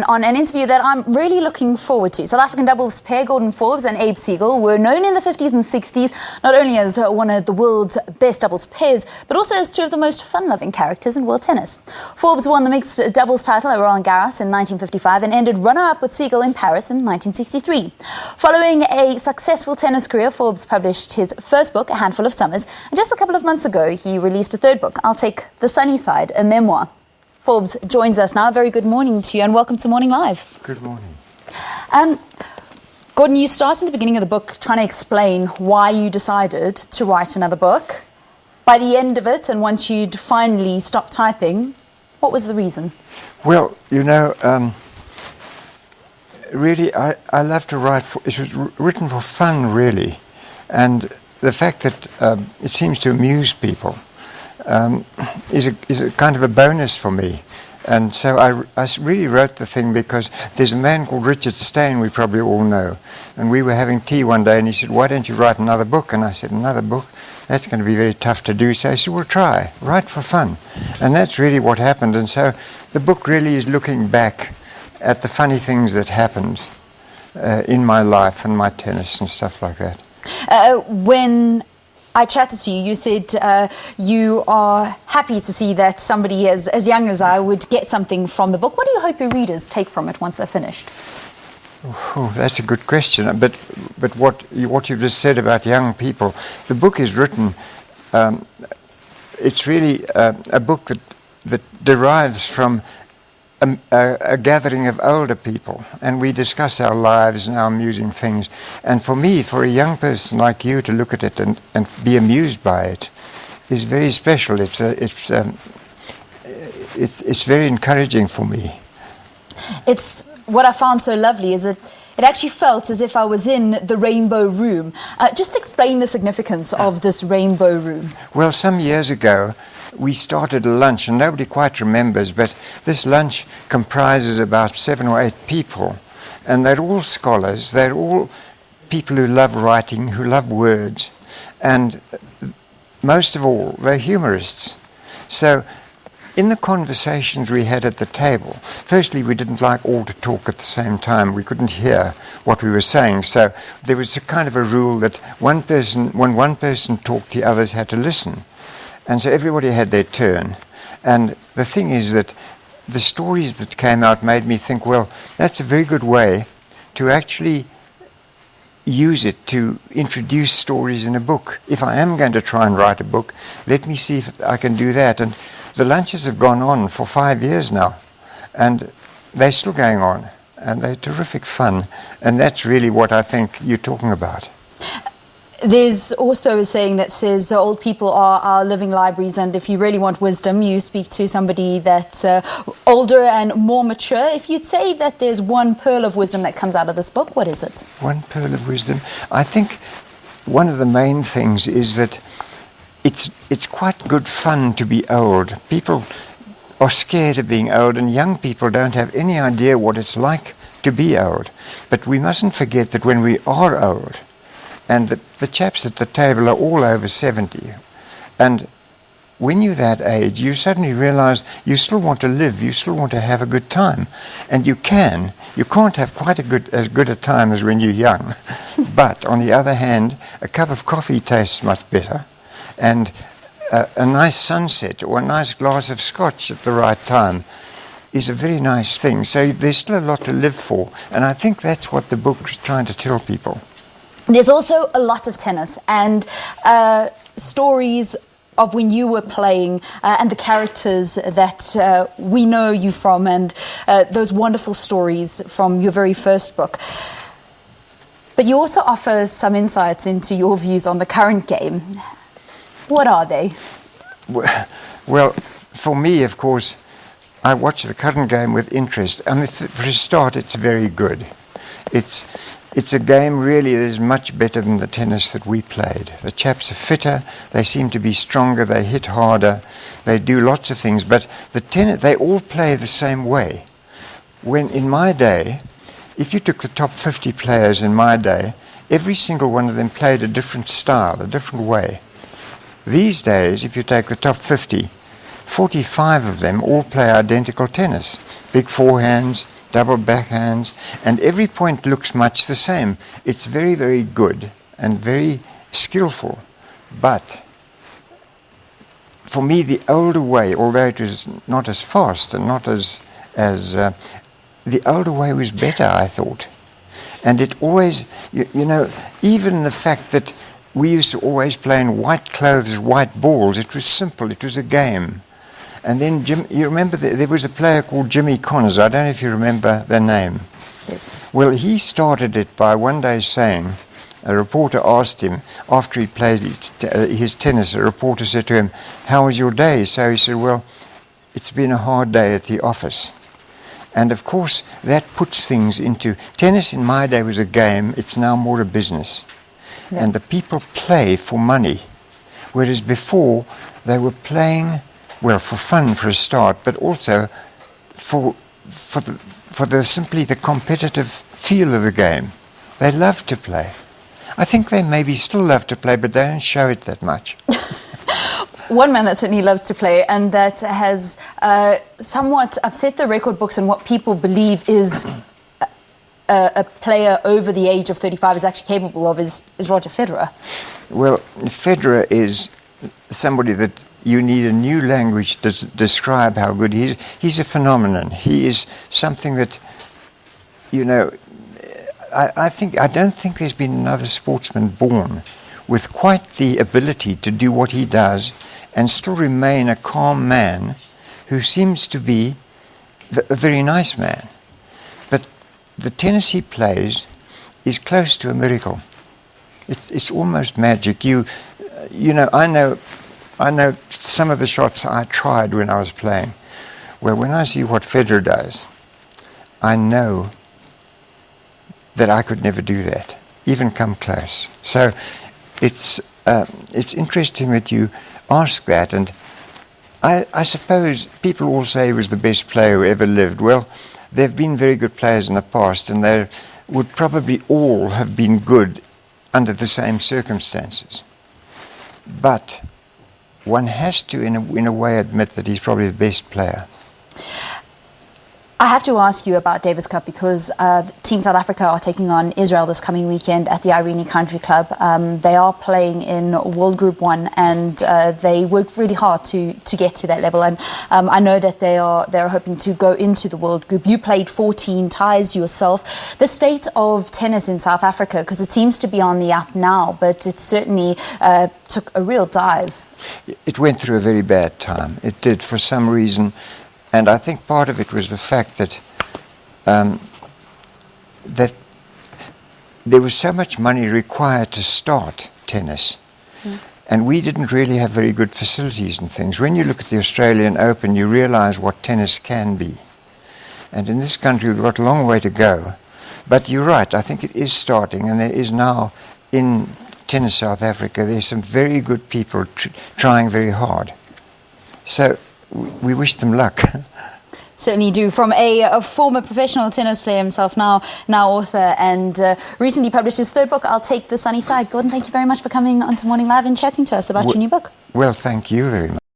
On an interview that I'm really looking forward to. South African doubles pair Gordon Forbes and Abe Segal were known in the 50s and 60s not only as one of the world's best doubles pairs, but also as two of the most fun-loving characters in world tennis. Forbes won the mixed doubles title at Roland Garros in 1955 and ended runner-up with Segal in Paris in 1963. Following a successful tennis career, Forbes published his first book, A Handful of Summers, and just a couple of months ago he released a third book, I'll Take the Sunny Side, a memoir. Forbes joins us now. Very good morning to you and welcome to Morning Live. Good morning. Gordon, you start in the beginning of the book trying to explain why you decided to write another book. By the end of it, and once you'd finally stopped typing, what was the reason? Well, you know, really, I love to write. It was written for fun, really. And the fact that it seems to amuse people is a kind of a bonus for me. And so I really wrote the thing because there's a man called Richard Stein we probably all know. And we were having tea one day and he said, "Why don't you write another book?" And I said, "Another book? That's going to be very tough to do." So I said, "Well, try. Write for fun." And that's really what happened. And so the book really is looking back at the funny things that happened in my life and my tennis and stuff like that. When I chatted to you, you said you are happy to see that somebody as young as I would get something from the book. What do you hope your readers take from it once they're finished? Oh, that's a good question. But what you've just said about young people, the book is written. It's really a book that derives from a gathering of older people, and we discuss our lives and our amusing things. And for me, for a young person like you to look at it and be amused by it is very special. It's very encouraging for me. It's what I found so lovely is it actually felt as if I was in the Rainbow Room. Just explain the significance of this Rainbow Room. Well, some years ago, we started a lunch, and nobody quite remembers, but this lunch comprises about 7 or 8 people, and they're all scholars, they're all people who love writing, who love words, and most of all, they're humorists. So in the conversations we had at the table, firstly, we didn't like all to talk at the same time. We couldn't hear what we were saying. So there was a kind of a rule that when one person talked, the others had to listen. And so everybody had their turn. And the thing is that the stories that came out made me think, well, that's a very good way to actually use it to introduce stories in a book. If I am going to try and write a book, let me see if I can do that. And the lunches have gone on for 5 years now, and they're still going on, and they're terrific fun. And that's really what I think you're talking about. There's also a saying that says old people are our living libraries, and if you really want wisdom, you speak to somebody that's older and more mature. If you'd say that there's one pearl of wisdom that comes out of this book, what is it? One pearl of wisdom? I think one of the main things is that it's quite good fun to be old. People are scared of being old, and young people don't have any idea what it's like to be old. But we mustn't forget that when we are old, and the chaps at the table are all over 70. And when you're that age, you suddenly realize you still want to live, you still want to have a good time. And you can. You can't have quite as good a time as when you're young. But on the other hand, a cup of coffee tastes much better. And a nice sunset or a nice glass of scotch at the right time is a very nice thing. So there's still a lot to live for. And I think that's what the book is trying to tell people. There's also a lot of tennis and stories of when you were playing and the characters that we know you from, and those wonderful stories from your very first book. But you also offer some insights into your views on the current game. What are they? Well, for me, of course, I watch the current game with interest. I mean, for a start, it's very good. It's a game really that is much better than the tennis that we played. The chaps are fitter, they seem to be stronger, they hit harder, they do lots of things, but the tennis, they all play the same way. When in my day, if you took the top 50 players in my day, every single one of them played a different style, a different way. These days, if you take the top 50, 45 of them all play identical tennis. Big forehands, double backhands, and every point looks much the same. It's very, very good and very skillful. But for me, the older way, although it was not as fast and not as the older way was better, I thought. And it always, you know, even the fact that we used to always play in white clothes, white balls, it was simple, it was a game. And then, you remember there was a player called Jimmy Connors, I don't know if you remember the name. Yes. Well, he started it by one day saying, a reporter asked him, after he played his tennis, a reporter said to him, "How was your day?" So he said, "Well, it's been a hard day at the office." And of course, that puts things into, tennis in my day was a game, it's now more a business. Yeah. And the people play for money, whereas before they were playing, well, for fun for a start, but also for simply the competitive feel of the game. They love to play. I think they maybe still love to play, but they don't show it that much. One man that certainly loves to play, and that has somewhat upset the record books and what people believe is a player over the age of 35 is actually capable of is Roger Federer. Well, Federer is somebody that you need a new language to describe how good he is. He's a phenomenon. He is something that, you know, I don't think there's been another sportsman born with quite the ability to do what he does and still remain a calm man who seems to be a very nice man. But the tennis he plays is close to a miracle. It's almost magic. You know, I know some of the shots I tried when I was playing. Well, when I see what Federer does, I know that I could never do that, even come close. So it's interesting that you ask that, and I suppose people all say he was the best player who ever lived. Well, there have been very good players in the past, and they would probably all have been good under the same circumstances. But one has to, in a way, admit that he's probably the best player. I have to ask you about Davis Cup because Team South Africa are taking on Israel this coming weekend at the Irene Country Club. They are playing in World Group 1 and they worked really hard to get to that level. And I know that they're hoping to go into the World Group. You played 14 ties yourself. The state of tennis in South Africa, because it seems to be on the up now, but it certainly took a real dive. It went through a very bad time. It did, for some reason. And I think part of it was the fact that that there was so much money required to start tennis. And we didn't really have very good facilities and things. When you look at the Australian Open, you realize what tennis can be. And in this country, we've got a long way to go. But you're right, I think it is starting, and there is now in Tennis South Africa, there's some very good people trying very hard. So we wish them luck. Certainly do. From a former professional tennis player himself, now author, and recently published his third book, I'll Take the Sunny Side. Gordon, thank you very much for coming onto Morning Live and chatting to us about your new book. Well, thank you very much.